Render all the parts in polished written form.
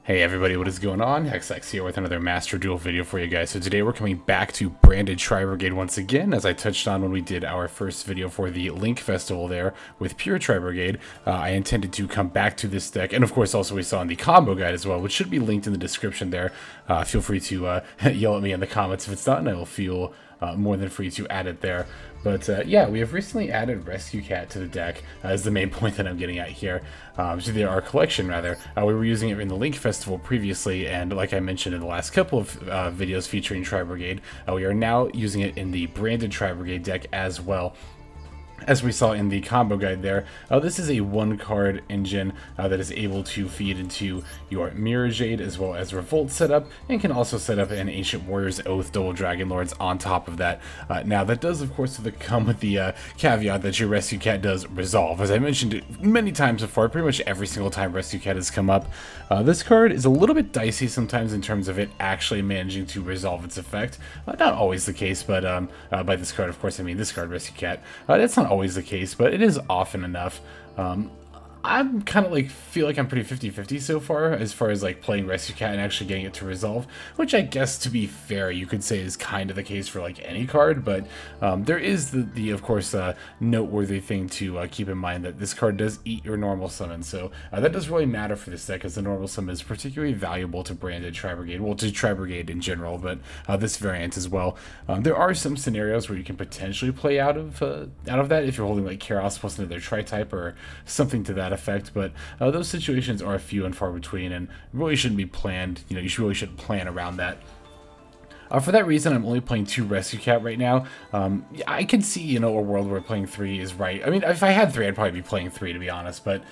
Hey everybody, what is going on? Maxx here with another Master Duel video for you guys. So today we're coming back to branded Tri-Brigade once again, as I touched on when we did our first video for the Link Festival there with pure Tri-Brigade. I intended to come back to this deck, and of course also we saw in the combo guide as well, which should be linked in the description there. Feel free to yell at me in the comments if it's not, and I will feel more than free to add it there. But yeah, we have recently added Rescue Cat to the deck, is the main point that I'm getting at here. To our collection, rather. We were using it in the Link Festival previously, and like I mentioned in the last couple of videos featuring Tri-Brigade, we are now using it in the branded Tri-Brigade deck as well. As we saw in the combo guide there, this is a one-card engine that is able to feed into your Mirrorjade as well as Revolt setup, and can also set up an Ancient Warrior's Oath Double Dragon Lords on top of that. Now, that does, of course, come with the caveat that your Rescue Cat does resolve. As I mentioned it many times before, pretty much every single time Rescue Cat has come up, this card is a little bit dicey sometimes in terms of it actually managing to resolve its effect. Not always the case, but by this card, of course, I mean this card, Rescue Cat. That's not always the case, but it is often enough. I'm kind of like feel like I'm pretty 50-50 so far as like playing Rescue Cat and actually getting it to resolve, which I guess, to be fair, you could say is kind of the case for like any card, but there is the of course noteworthy thing to keep in mind, that this card does eat your normal summon, so that does really matter for this deck, as the normal summon is particularly valuable to branded Tri-Brigade, well, to Tri-Brigade in general, but this variant as well. There are some scenarios where you can potentially play out of that if you're holding like Kerass plus another Tri-type or something to that effect, but those situations are few and far between, and really shouldn't be planned. You know, you really shouldn't plan around that. For that reason, I'm only playing 2 Rescue Cat right now. I can see, you know, a world where playing 3 is right. I mean, if I had 3, I'd probably be playing 3, to be honest, but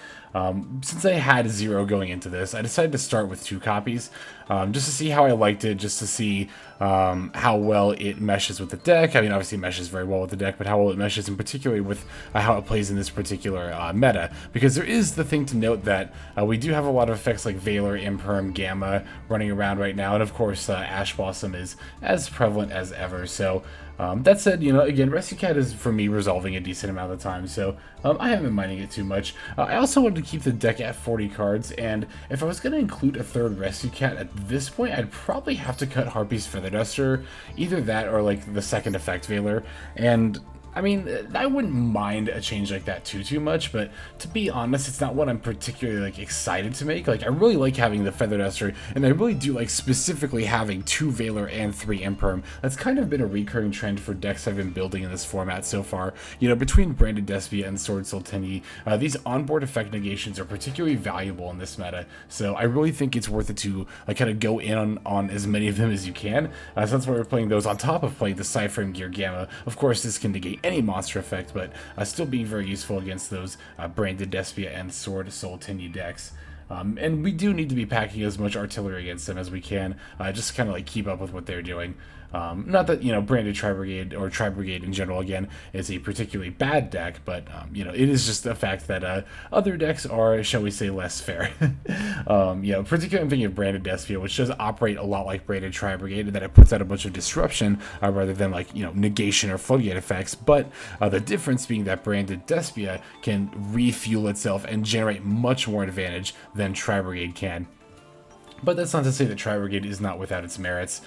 since I had 0 going into this, I decided to start with 2 copies, just to see how I liked it, just to see how well it meshes with the deck. I mean, obviously it meshes very well with the deck, but how well it meshes in particular with how it plays in this particular meta. Because there is the thing to note that we do have a lot of effects like Valor, Imperm, Gamma running around right now, and of course Ash Blossom is as prevalent as ever. So that said, you know, again, Rescue Cat is, for me, resolving a decent amount of the time, so I haven't been minding it too much. I also wanted to keep the deck at 40 cards, and if I was going to include a third Rescue Cat at this point, I'd probably have to cut Harpie's Feather Duster, either that or like the second effect Valor, and I mean, I wouldn't mind a change like that too much, but to be honest, it's not what I'm particularly like excited to make. Like, I really like having the Feather Duster, and I really do like specifically having 2 Valor and 3 Imperm. That's kind of been a recurring trend for decks I've been building in this format so far. You know, between branded Deskia and Sword Soul Tenki, these onboard effect negations are particularly valuable in this meta, so I really think it's worth it to like kind of go in on as many of them as you can. So that's why we're playing those on top of playing the Psy-Frame Gear Gamma. Of course, this can negate any monster effect, but still being very useful against those branded Deskia and Sword Soul Tenki decks. And we do need to be packing as much artillery against them as we can, just to kind of like keep up with what they're doing. Not that, you know, branded Tri-Brigade or Tri-Brigade in general, again, is a particularly bad deck, but, you know, it is just the fact that other decks are, shall we say, less fair. You know, particularly I'm thinking of branded Deskia, which does operate a lot like branded Tri-Brigade, in that it puts out a bunch of disruption rather than, like, you know, negation or floodgate effects, but the difference being that branded Deskia can refuel itself and generate much more advantage than Tri-Brigade can. But that's not to say that Tri-Brigade is not without its merits.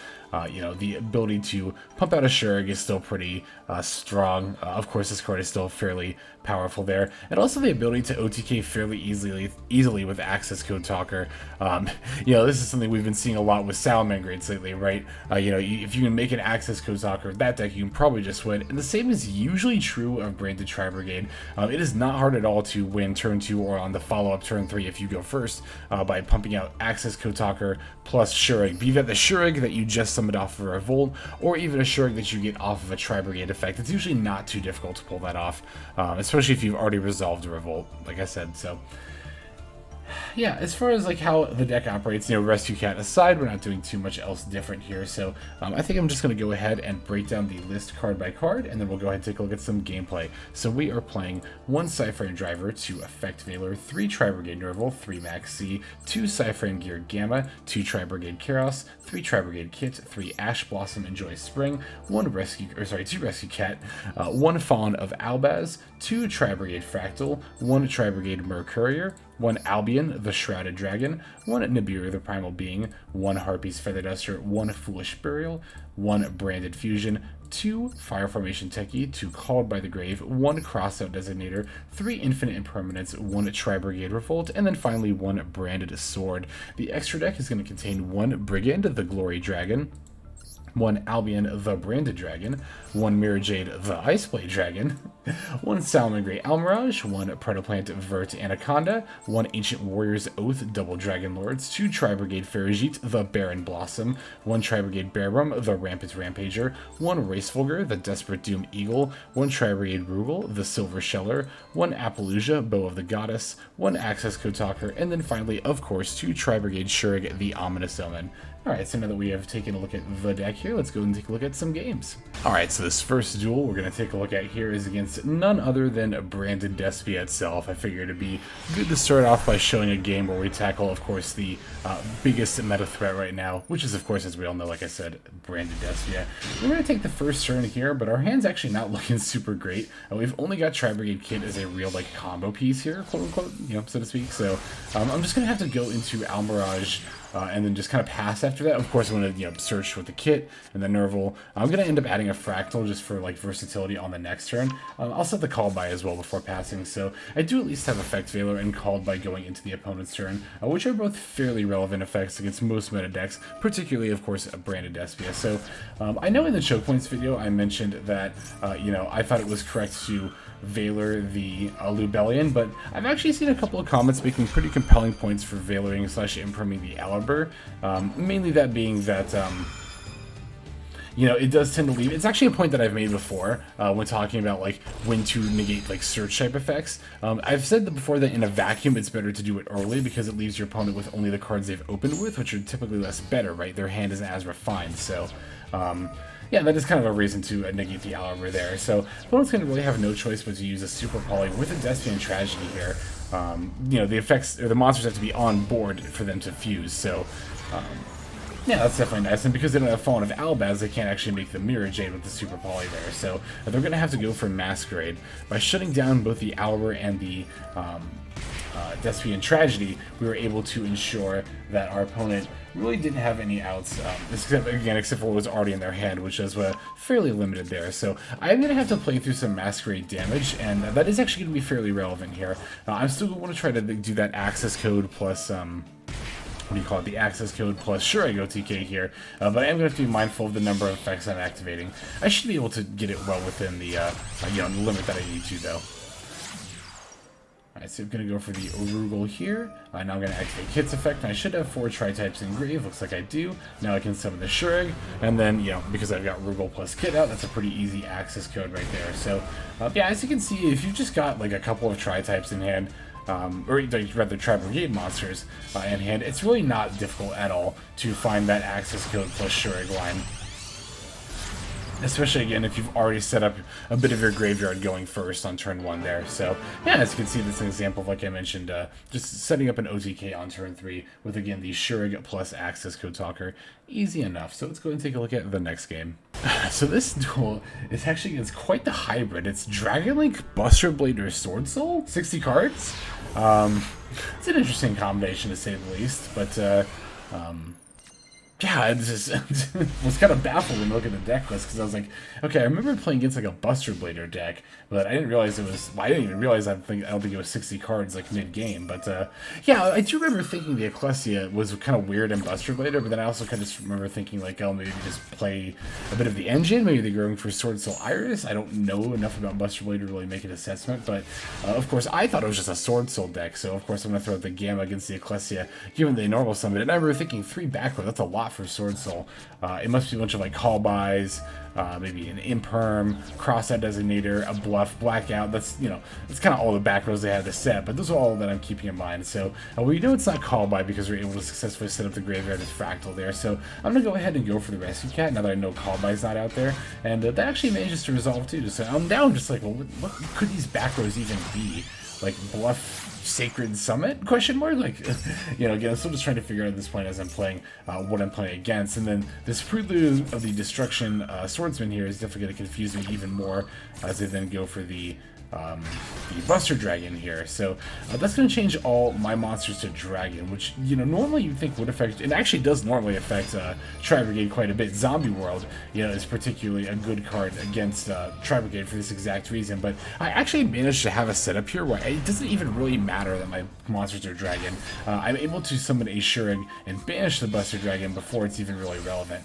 You know, the ability to pump out a Shrouded is still pretty strong. Of course, this card is still fairly powerful there. And also the ability to OTK fairly easily with Access Code Talker. You know, this is something we've been seeing a lot with Salamangreats lately, right? You know, if you can make an Access Code Talker with that deck, you can probably just win. And the same is usually true of branded Tri-Brigade. It is not hard at all to win turn 2 or on the follow-up turn 3 if you go first, by pumping out Access Code Talker plus Shrouded. Be that the Shrouded that you just summoned off of a Revolt, or even a Shrouded that you get off of a Tri-Brigade effect. It's usually not too difficult to pull that off, especially if you've already resolved a Revolt, like I said. So yeah, as far as like how the deck operates, you know, Rescue Cat aside, we're not doing too much else different here, so I think I'm just going to go ahead and break down the list card by card, and then we'll go ahead and take a look at some gameplay. So we are playing 1 Psy-Frame Driver to Effect Valor, 3 Tri-Brigade Nervall, 3 Maxx, 2 Psy-Frame Gear Gamma, 2 Tri-Brigade Kerass, 3 Tri-Brigade Kitt, 3 Ash Blossom and Joyous Spring, 2 Rescue Cat, 1 Fallen of Albaz, 2 Tri-Brigade Fraktall, 1 Tri-Brigade Mercourier, 1 Albion, the Shrouded Dragon, 1 Nibiru, the Primal Being, 1 Harpie's Feather Duster, 1 Foolish Burial, 1 Branded Fusion, 2 Fire Formation Tenki, 2 Called by the Grave, 1 Crossout Designator, 3 Infinite Impermanence, 1 Tri-Brigade Revolt, and then finally 1 Branded Sword. The extra deck is going to contain 1 Brigand, the Glory Dragon, 1 Albion, the Branded Dragon, 1 Mirrorjade, the Iceblade Dragon, 1 Salamangreat Almiraj, 1 Predaplant, Verte, Anaconda, 1 Ancient Warrior's Oath, Double Dragon Lords, 2 Tri-Brigade Ferrijit, the Barren Blossom, 1 Tri-Brigade Bearbrumm, the Rampant Rampager, 1 Hraesvelgr, the Desperate Doom Eagle, 1 Tri-Brigade Rugal, the Silver Sheller, 1 Appaloosa, Bow of the Goddess, 1 Access Code Talker, and then finally, of course, 2 Tri-Brigade Shrouded, the Ominous Omen. Alright, so now that we have taken a look at the deck here, let's go and take a look at some games. Alright, so this first duel we're going to take a look at here is against none other than Branded Deskia itself. I figured it'd be good to start off by showing a game where we tackle, of course, the biggest meta threat right now, which is, of course, as we all know, like I said, Branded Deskia. We're going to take the first turn here, but our hand's actually not looking super great. We've only got Tri-Brigade Kitt as a real, like, combo piece here, quote-unquote, you know, so to speak. So I'm just going to have to go into Almiraj and then just kind of pass after that. Of course, I'm going to, you know, search with the Kitt and the Nervall. I'm going to end up adding a Fraktall just for, like, versatility on the next turn. I'll set the Call By as well before passing, so I do at least have Effect Veiler and Called By going into the opponent's turn, which are both fairly relevant effects against most meta decks, particularly, of course, Branded Deskia. So I know in the Choke Points video I mentioned that, you know, I thought it was correct to Veiler the Lubellion, but I've actually seen a couple of comments making pretty compelling points for Veilering / impriming the Alibur, mainly that being that you know, it does tend to leave. It's actually a point that I've made before when talking about like when to negate like search type effects. I've said that before that in a vacuum it's better to do it early because it leaves your opponent with only the cards they've opened with, which are typically less better, right? Their hand isn't as refined, so yeah, that is kind of a reason to negate the Alibur there. So opponent's going to really have no choice but to use a Super Poly with a Deskia Tragedy here. You know, the effects, or the monsters have to be on board for them to fuse, so yeah, that's definitely nice. And because they don't have Fallen of Albaz, they can't actually make the Mirrorjade with the Super Poly there. So they're going to have to go for Masquerade. By shutting down both the Alibur and the Deskia Tragedy, we were able to ensure that our opponent really didn't have any outs, except for what was already in their hand, which is fairly limited there. So I'm going to have to play through some Masquerade damage, and that is actually going to be fairly relevant here. I'm still going to try to do that access code plus what do you call it, the access code plus Shrouded OTK here, but I am going to have to be mindful of the number of effects I'm activating. I should be able to get it well within the, you know, the limit that I need to, though. Alright, so I'm going to go for the Rugal here. Now I'm going to activate Kitt's effect, and I should have 4 Tri-types in Grave. Looks like I do. Now I can summon the Shrouded, and then, you know, because I've got Rugal plus Kitt out, that's a pretty easy access code right there. So, yeah, as you can see, if you've just got, like, a couple of Tri-types in hand, or rather Tri-Brigade monsters in hand, it's really not difficult at all to find that access code plus Shrouded line. Especially, again, if you've already set up a bit of your graveyard going first on turn 1 there. So, yeah, as you can see, this is an example of, like I mentioned, just setting up an OTK on turn 3 with, again, the Shrouded plus Access Code Talker. Easy enough. So let's go and take a look at the next game. So this duel is actually against quite the hybrid. It's Dragonlink, Buster Blade, or Sword Soul? 60 cards? It's an interesting combination, to say the least, but, yeah, it's just was kind of baffled when looking at the deck list, because I was like, okay, I remember playing against like a Buster Blader deck, but I didn't realize it was. Well, I didn't even realize I don't think it was 60 cards like mid game. But yeah, I do remember thinking the Ecclesia was kind of weird in Buster Blader, but then I also kind of remember thinking like, oh, maybe they just play a bit of the engine. Maybe they're going for Sword Soul Iris. I don't know enough about Buster Blader to really make an assessment, but of course I thought it was just a Sword Soul deck. So of course I'm gonna throw out the Gamma against the Ecclesia, given the normal summon. And I remember thinking 3 backward. That's a lot for Sword Soul. It must be a bunch of like call buys, maybe an imperm, crossout designator, a bluff, blackout. That's, you know, that's kind of all the back rows they had to set, but those are all that I'm keeping in mind. So we know it's not call by because we're able to successfully set up the graveyard as Fraktall there. So I'm gonna go ahead and go for the Rescue Cat now that I know call by is not out there, and that actually manages to resolve too. So I'm just like, well, what could these back rows even be? Like bluff Sacred Summit? Question mark? Like, you know, again, I'm still just trying to figure out at this point as I'm playing what I'm playing against. And then this Prelude of the Destruction Swordsman here is definitely going to confuse me even more as they then go for the the Buster Dragon here. So that's going to change all my monsters to Dragon, which, you know, normally you'd think would affect, it actually does normally affect Tri-Brigade quite a bit. Zombie World, you know, is particularly a good card against Tri-Brigade for this exact reason, but I actually managed to have a setup here where it doesn't even really matter that my monsters are Dragon. I'm able to summon a Shurg and banish the Buster Dragon before it's even really relevant.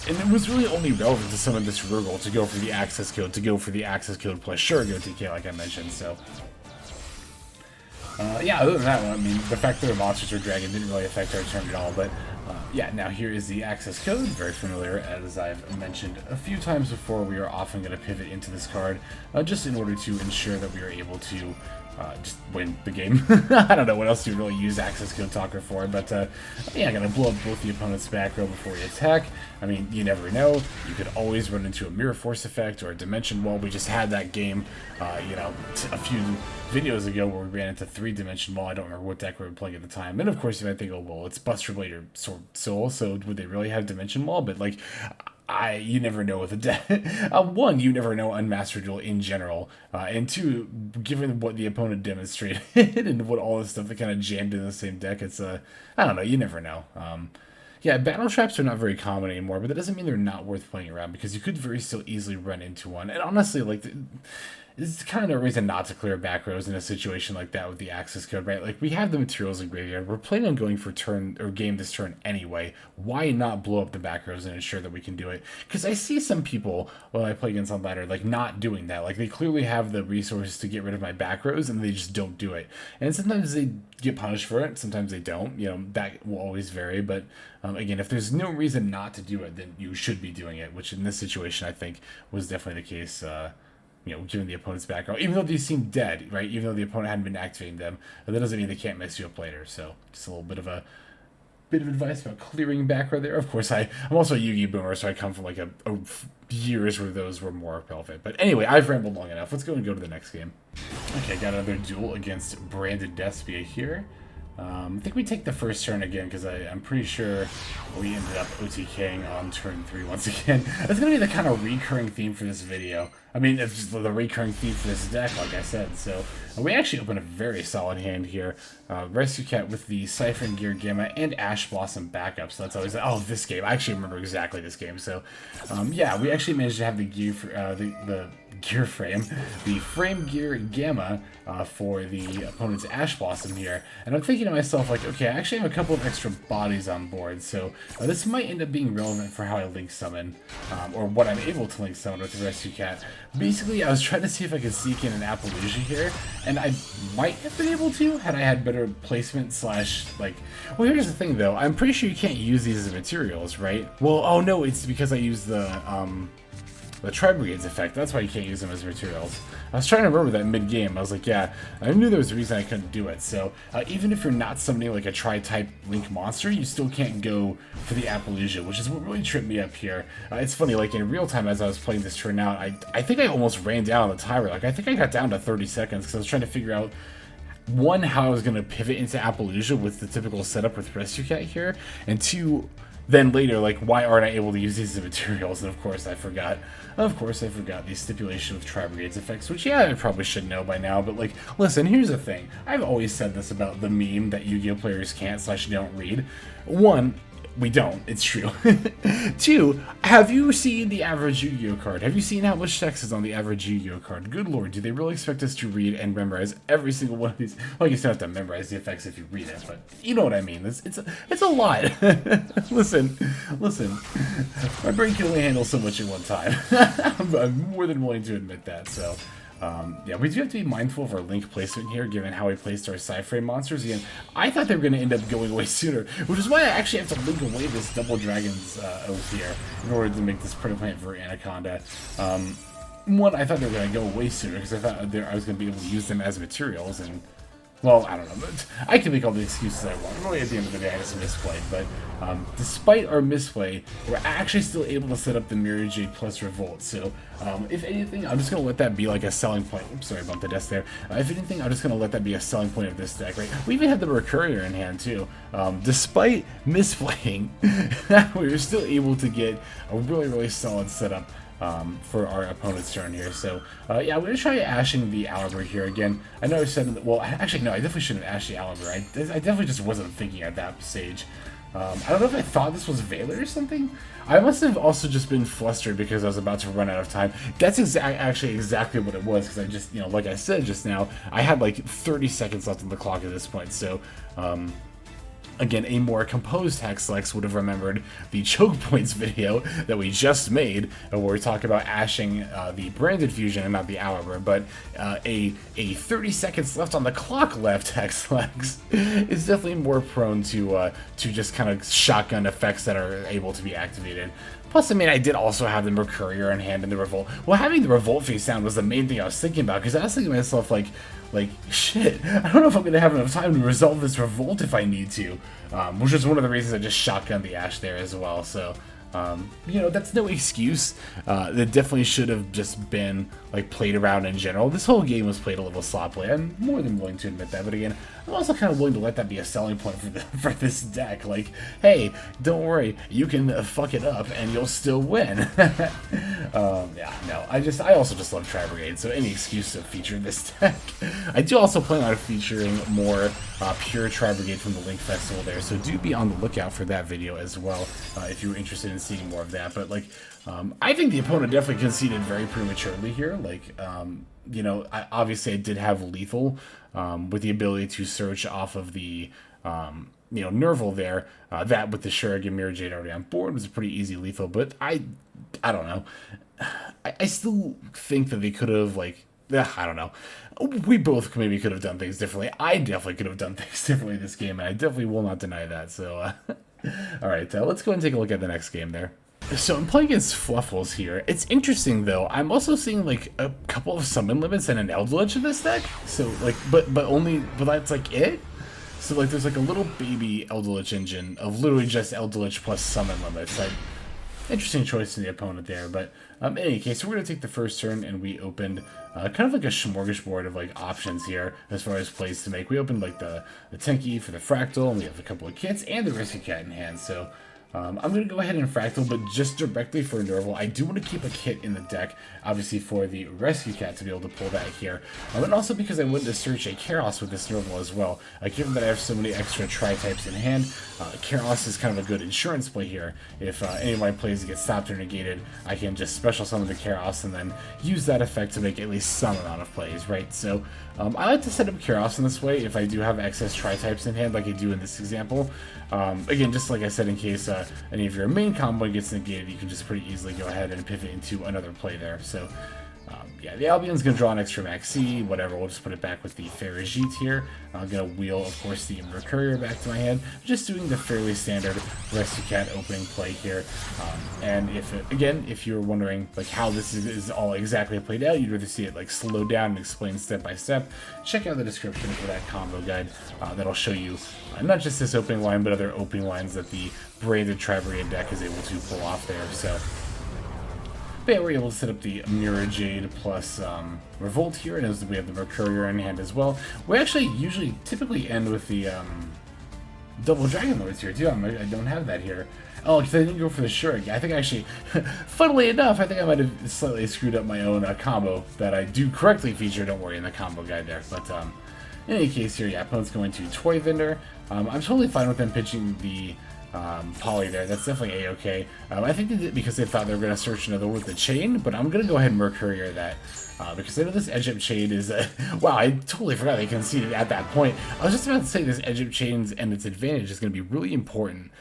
And it was really only relevant to summon this Rurgle to go for the access code, plus Shurg OTK, like I mentioned, so. Yeah, other than that one, I mean, the fact that the monsters are Dragon didn't really affect our turn at all, but yeah, now here is the access code, very familiar, as I've mentioned a few times before. We are often going to pivot into this card, just in order to ensure that we are able to just win the game. I don't know what else you really use access code talker for, but yeah, gonna blow up both the opponent's back row before you attack. I mean, you never know. You could always run into a Mirror Force effect or a Dimension Wall. We just had that game, you know, a few videos ago where we ran into 3-Dimension Wall. I don't remember what deck we were playing at the time. And of course, if I think, oh, well, it's Buster Blade or Sword Soul, so would they really have Dimension Wall? But like, you never know with a deck. One, you never know Unmastered Duel in general, and two, given what the opponent demonstrated and what all this stuff that kind of jammed in the same deck, it's I don't know, you never know. Yeah, battle traps are not very common anymore, but that doesn't mean they're not worth playing around, because you could very still easily run into one. And honestly, like, it's kind of no reason not to clear back rows in a situation like that with the access code, right? Like, we have the materials in graveyard. We're planning on going for turn or game this turn anyway. Why not blow up the back rows and ensure that we can do it? Because I see some people when I play against on ladder, like, not doing that. Like, they clearly have the resources to get rid of my back rows, and they just don't do it. And sometimes they get punished for it. Sometimes they don't. You know, that will always vary. But again, if there's no reason not to do it, then you should be doing it, which in this situation I think was definitely the case. You know, given the opponent's background, even though they seem dead, right? Even though the opponent hadn't been activating them, that doesn't mean they can't mess you up later. So, just a little bit of advice about clearing back row there. Of course, I'm also a Yu-Gi boomer, so I come from like a years where those were more relevant. But anyway, I've rambled long enough. Let's go and go to the next game. Okay, got another duel against Branded Deskia here. I think we take the first turn again, because I'm pretty sure we ended up OTKing on turn 3 once again. That's going to be the kind of recurring theme for this video. I mean, it's just the recurring theme for this deck, like I said. So we actually open a very solid hand here. Rescue Cat with the Siphon Gear Gamma and Ash Blossom backup. So that's always, oh, this game. I actually remember exactly this game. So yeah, we actually managed to have the gear for, the gear frame, the Frame Gear Gamma for the opponent's Ash Blossom here. And I'm thinking to myself, like, okay, I actually have a couple of extra bodies on board, so this might end up being relevant for how I link summon, or what I'm able to link summon with the Rescue Cat. Basically, I was trying to see if I could sneak in an Appaloosa here, and I might have been able to had I had better placement slash, like, well, here's the thing though, I'm pretty sure you can't use these as materials, right? Well, oh no, it's because I used the Tri-Brigade's effect. That's why you can't use them as materials. I was trying to remember that mid-game. I was like, yeah, I knew there was a reason I couldn't do it. So even if you're not summoning like a Tri-type Link monster, you still can't go for the Appaloosa, which is what really tripped me up here. It's funny, like in real time as I was playing this turn out, I think I almost ran down on the timer. Like I think I got down to 30 seconds because I was trying to figure out, one, how I was going to pivot into Appaloosa with the typical setup with Rescue Cat here, and two, then later, like, why aren't I able to use these as materials? And of course I forgot. The stipulation of Tri-Brigade's effects, which, yeah, I probably should know by now, but, like, listen, here's the thing. I've always said this about the meme that Yu-Gi-Oh! Players can't / don't read. One, we don't. It's true. Two, have you seen the average Yu-Gi-Oh! Card? Have you seen how much text is on the average Yu-Gi-Oh! Card? Good lord, do they really expect us to read and memorize every single one of these? Well, you still have to memorize the effects if you read it, but you know what I mean. It's a lot. Listen. My brain can only handle so much at one time. I'm more than willing to admit that, so... yeah, we do have to be mindful of our link placement here, given how we placed our Psy-Frame monsters. Again, I thought they were going to end up going away sooner, which is why I actually have to link away this Double Dragon's Oath here in order to make this Predaplant Verte Anaconda. One, I thought they were going to go away sooner, because I thought I was going to be able to use them as materials, and... well, I don't know. But I can make all the excuses I want. Really, at the end of the day, I just misplayed. But despite our misplay, we're actually still able to set up the Mirrorjade plus Revolt. So, if anything, I'm just going to let that be like a selling point. Oops, sorry about the desk there. If anything, I'm just going to let that be a selling point of this deck, right? We even had the Mercourier in hand, too. Despite misplaying, we were still able to get a really, really solid setup for our opponent's turn here. So, yeah, I'm going to try ashing the Albert here again. I know I said, well, actually, no, I definitely shouldn't have ashed the Albert. I definitely just wasn't thinking at that stage. I don't know if I thought this was Veiler or something. I must have also just been flustered because I was about to run out of time. That's actually exactly what it was, because I just, you know, like I said just now, I had like 30 seconds left on the clock at this point, so, again, a more composed Hexlex would have remembered the choke points video that we just made, where we talk about ashing the branded fusion and not the Albert, but a 30 seconds left on the clock left Hexlex is definitely more prone to just kind of shotgun effects that are able to be activated. Plus, I mean, I did also have the Mercourier in hand and the Revolt. Well, having the Revolt face down was the main thing I was thinking about, because I was thinking to myself, like, shit, I don't know if I'm going to have enough time to resolve this Revolt if I need to, which is one of the reasons I just shotgunned the Ash there as well, so, you know, that's no excuse. That definitely should have just been, like, played around in general. This whole game was played a little sloppily. I'm more than willing to admit that, but again, I'm also kind of willing to let that be a selling point for this deck. Like, hey, don't worry, you can fuck it up and you'll still win. Yeah, no, I also just love Tri-Brigade, so any excuse to feature this deck. I do also plan on featuring more pure Tri-Brigade from the Link Festival there, so do be on the lookout for that video as well, if you're interested in seeing more of that. But, like, I think the opponent definitely conceded very prematurely here. Like, you know, obviously I did have lethal with the ability to search off of the, you know, Nervall there. That with the Shrouded and Mirrorjade already on board was a pretty easy lethal, but I don't know. I still think that they could have, like, I don't know. We both maybe could have done things differently. I definitely could have done things differently this game, and I definitely will not deny that. So, alright, let's go and take a look at the next game there. So I'm playing against Fluffles here. It's interesting though, I'm also seeing like a couple of summon limits and an Eldritch in this deck. So like, but that's like it? So like there's like a little baby Eldritch engine of literally just Eldritch plus summon limits. Interesting choice in the opponent there, but in any case, we're going to take the first turn, and we opened kind of like a smorgasbord of like options here as far as plays to make. We opened like the Tenki for the Fraktall, and we have a couple of kits and the Rescue Cat in hand, so I'm going to go ahead and Fraktall, but just directly for Nervall. I do want to keep a kit in the deck, obviously for the Rescue Cat to be able to pull that here. And also because I wanted to search a Kerass with this Nervall as well. Given that I have so many extra Tri-types in hand, Kerass is kind of a good insurance play here. If any of my plays get stopped or negated, I can just special summon the Kerass and then use that effect to make at least some amount of plays, right? So I like to set up Kerass in this way if I do have excess Tri-types in hand, like I do in this example. Again, just like I said, in case any of your main combo gets negated, you can just pretty easily go ahead and pivot into another play there. So, yeah, the Albion's going to draw an extra Maxx, whatever. We'll just put it back with the Ferrijit here. I'm going to wheel, of course, the Mercourier back to my hand. Just doing the fairly standard Rescue Cat opening play here. And if you're wondering like how this is all exactly played out, you'd rather see it like slowed down and explained step by step, check out the description for that combo guide that'll show you not just this opening line, but other opening lines that the branded Tri-Brigade deck is able to pull off there. So, but yeah, we're able to set up the Mirrorjade plus Revolt here, and as we have the Mercourier in hand as well. We actually typically end with the double Dragon Lords here too. I don't have that here. Oh, because I didn't go for the Shroud. I think actually, funnily enough, I think I might have slightly screwed up my own combo that I do correctly feature, don't worry, in the combo guide there. But in any case here, yeah, opponent's going to Toy Vendor. I'm totally fine with them pitching the Poly there. That's definitely a-okay. I think they did because they thought they were going to search another with the chain, but I'm going to go ahead and Mercourier that. Because I know this Edge-Up chain is... wow, I totally forgot they conceded at that point. I was just about to say this Edge-Up chain and its advantage is going to be really important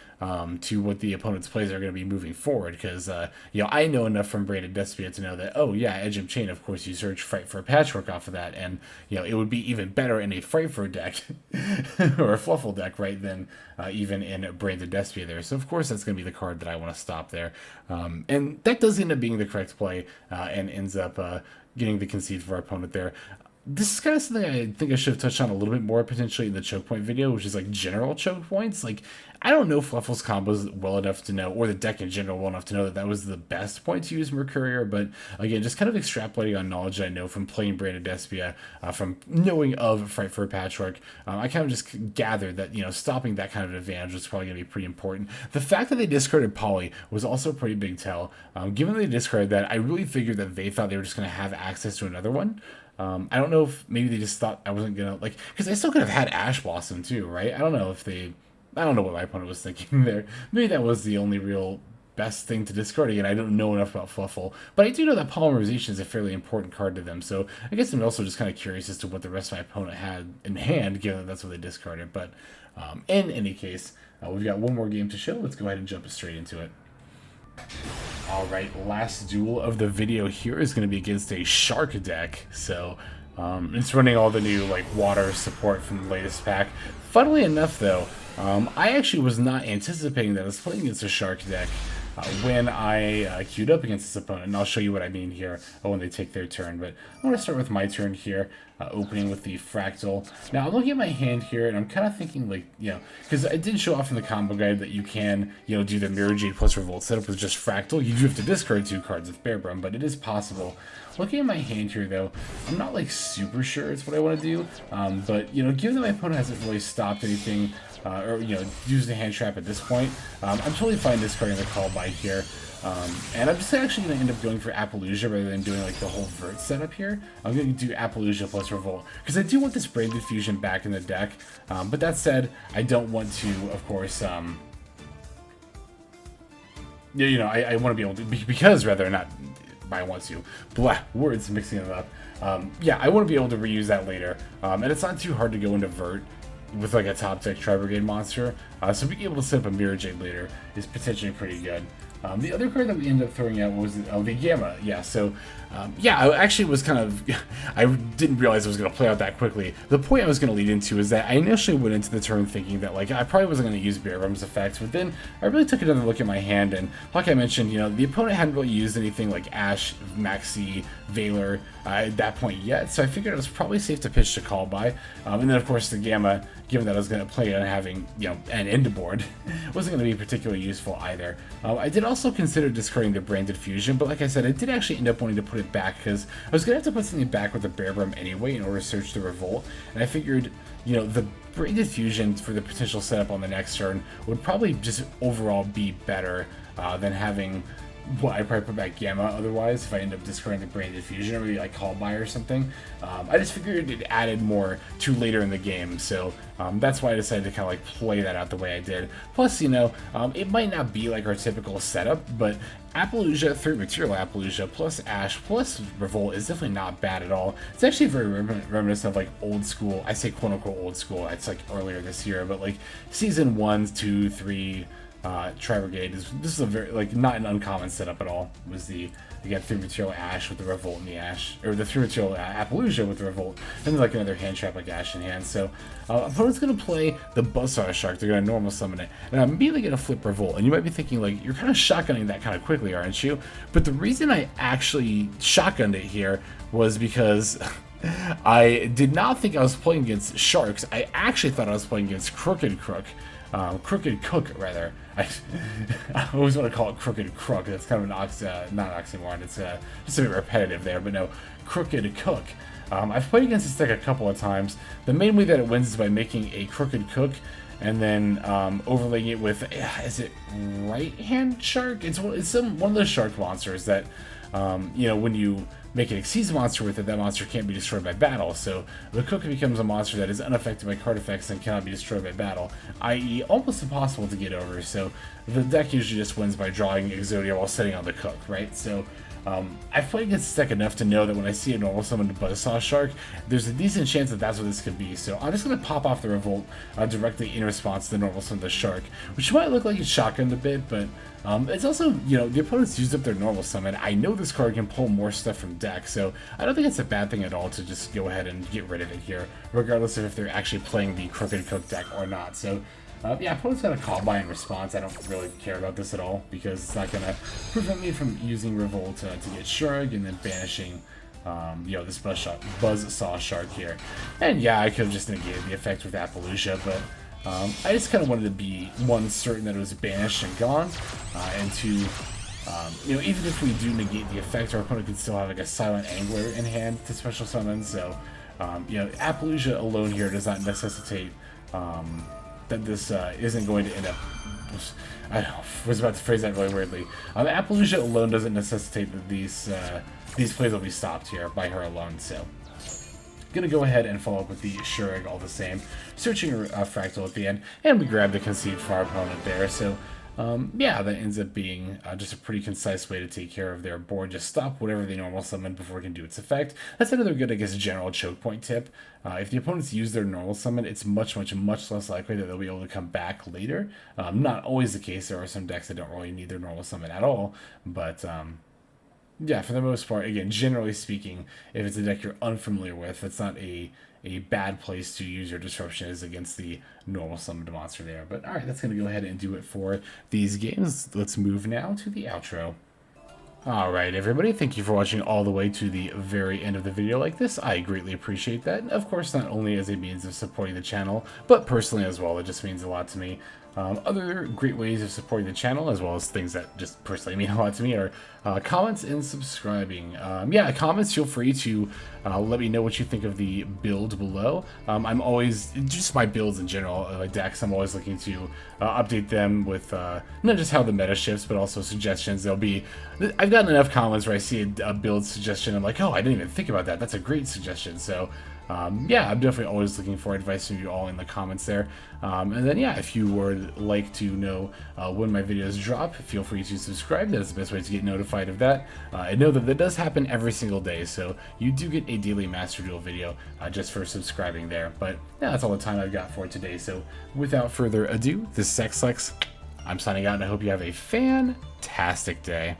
to what the opponent's plays are going to be moving forward. Because, you know, I know enough from Branded Deskia to know that, oh yeah, Edge-Up chain, of course, you search Fright for a Patchwork off of that. And, you know, it would be even better in a Fright for deck, or a Fluffle deck, right, than even in Branded Deskia there. So, of course, that's going to be the card that I want to stop there. And that does end up being the correct play and ends up... getting the concede for our opponent there. This is kind of something I think I should have touched on a little bit more potentially in the choke point video, which is like general choke points. Like, I don't know Fluffle's combos well enough to know, or the deck in general well enough to know that that was the best point to use Mercourier, but again, just kind of extrapolating on knowledge I know from playing Branded Deskia, from knowing of Fright for a Patchwork, I kind of just gathered that, you know, stopping that kind of advantage was probably going to be pretty important. The fact that they discarded Poly was also a pretty big tell. Given they discarded that, I really figured that they thought they were just going to have access to another one. I don't know if maybe they just thought I wasn't going to, like, because I still could have had Ash Blossom too, right? I don't know if they... I don't know what my opponent was thinking there. Maybe that was the only real best thing to discard. Again, I don't know enough about Fluffle, but I do know that Polymerization is a fairly important card to them, so I guess I'm also just kind of curious as to what the rest of my opponent had in hand, given that that's what they discarded. But in any case, we've got one more game to show. Let's go ahead and jump straight into it. Alright, last duel of the video here is going to be against a Shark deck, so... it's running all the new like water support from the latest pack. Funnily enough, though, I actually was not anticipating that I was playing against a Shark deck when I queued up against this opponent, and I'll show you what I mean here when they take their turn. But I want to start with my turn here, opening with the Fraktall. Now, I'm looking at my hand here, and I'm kind of thinking, like, you know, because I did show off in the combo guide that you can, you know, do the Mirrorjade plus Revolt setup with just Fraktall. You do have to discard 2 cards with Bearbrumm, but it is possible. Looking at my hand here, though, I'm not, like, super sure it's what I want to do, but, you know, given that my opponent hasn't really stopped anything, or, you know, used the hand trap at this point, I'm totally fine discarding the call by here, and I'm just actually going to end up going for Appaloosa rather than doing, like, the whole Verte setup here. I'm going to do Appaloosa plus Revolt, because I do want this Branded Fusion back in the deck, but that said, I don't want to, of course, you know, I want to be able to, because rather not... I want to. Blah, words mixing them up. Yeah, I want to be able to reuse that later. And it's not too hard to go into Verte with like a top deck Tri-Brigade monster. So being able to set up a Mirrorjade later is potentially pretty good. The other card that we ended up throwing out was the Gamma. Yeah, so yeah, I actually was kind of, I didn't realize it was going to play out that quickly. The point I was going to lead into is that I initially went into the turn thinking that like I probably wasn't going to use Bearbrumm's effects, but then I really took another look at my hand, and like I mentioned, you know, the opponent hadn't really used anything like Ash, Maxx, Hraesvelgr at that point yet, so I figured it was probably safe to pitch to call by. And then of course the Gamma, given that I was going to play on having, you know, an end board, wasn't going to be particularly useful either. I did also consider discarding the Branded Fusion, but like I said, I did actually end up wanting to put it back because I was going to have to put something back with the Bearbrumm anyway in order to search the Revolt, and I figured, you know, the Branded Fusion for the potential setup on the next turn would probably just overall be better than having... Well, I'd probably put back Gamma otherwise if I end up discarding the Branded Fusion or maybe like Call By or something. I just figured it added more to later in the game, so that's why I decided to kind of like play that out the way I did. Plus, you know, it might not be like our typical setup, but Appaloosa, 3 material Appaloosa, plus Ash, plus Revolt is definitely not bad at all. It's actually very reminiscent of like old school, I say quote unquote old school, it's like earlier this year, but like season 1, 2, 3, Tri-Brigade this is a very like not an uncommon setup at all. It was the again 3 material Ash with the Revolt and the Ash, or the 3 material Appaloosa with the Revolt, and then like another hand trap like Ash in hand. So opponent's gonna play the Buzzsaw Shark. They're gonna normal summon it, and I'm immediately gonna flip Revolt. And you might be thinking like, you're kind of shotgunning that kind of quickly, aren't you? But the reason I actually shotgunned it here was because I did not think I was playing against Sharks. I actually thought I was playing against Crooked Cook, rather. I always want to call it Crooked Crook. That's kind of an not an oxymoron. It's just a bit repetitive there, but no, Crooked Cook. I've played against this deck a couple of times. The main way that it wins is by making a Crooked Cook and then overlaying it with, is it Right Hand Shark? It's one of those shark monsters that, you know, when you make an Xyz monster with it, that monster can't be destroyed by battle, so the Cook becomes a monster that is unaffected by card effects and cannot be destroyed by battle, i.e. almost impossible to get over, so the deck usually just wins by drawing Exodia while setting on the Cook, right? So I've played against this deck enough to know that when I see a normal summoned Buzzsaw Shark, there's a decent chance that that's what this could be, so I'm just going to pop off the Revolt directly in response to the normal summon the Shark, which might look like it's shotgunned a bit, but it's also, you know, the opponent's used up their normal summon. I know this card can pull more stuff from deck, so I don't think it's a bad thing at all to just go ahead and get rid of it here, regardless of if they're actually playing the Crooked Cook deck or not. So yeah, opponent's got a Call By in response. I don't really care about this at all because it's not going to prevent me from using Revolt to get Shrug and then banishing you know, this Buzzsaw Shark here. And yeah, I could have just negated the effect with Appaloosa, but I just kind of wanted to be, one, certain that it was banished and gone, and two, you know, even if we do negate the effect, our opponent can still have like a Silent Angler in hand to special summon. So, you know, Appaloosa alone here does not necessitate that this isn't going to end up. I was about to phrase that really weirdly. Appaloosa alone doesn't necessitate that these plays will be stopped here by her alone. So, gonna go ahead and follow up with the Shrouded all the same, searching Fraktall at the end, and we grab the concede for our opponent there. So. Yeah, that ends up being just a pretty concise way to take care of their board. Just stop whatever they normal summon before it can do its effect. That's another good, I guess, general choke point tip. If the opponents use their normal summon, it's much less likely that they'll be able to come back later. Not always the case. There are some decks that don't really need their normal summon at all, but yeah, for the most part, again, generally speaking, if it's a deck you're unfamiliar with, it's not a bad place to use your disruption is against the normal summoned monster there. But alright, that's going to go ahead and do it for these games. Let's move now to the outro. Alright everybody, thank you for watching all the way to the very end of the video like this. I greatly appreciate that. Of course, not only as a means of supporting the channel, but personally as well. It just means a lot to me. Other great ways of supporting the channel, as well as things that just personally mean a lot to me, are comments and subscribing. Yeah, comments, feel free to let me know what you think of the build below. I'm always, just my builds in general, like decks, I'm always looking to update them with not just how the meta shifts, but also suggestions. I've gotten enough comments where I see a build suggestion, I'm like, oh, I didn't even think about that. That's a great suggestion. So, yeah, I'm definitely always looking for advice from you all in the comments there. And then, yeah, if you would like to know when my videos drop, feel free to subscribe. That is the best way to get notified of that. I know that does happen every single day, so you do get a daily Master Duel video just for subscribing there. But yeah, that's all the time I've got for today. So without further ado, this is Xlex. I'm signing out, and I hope you have a fantastic day.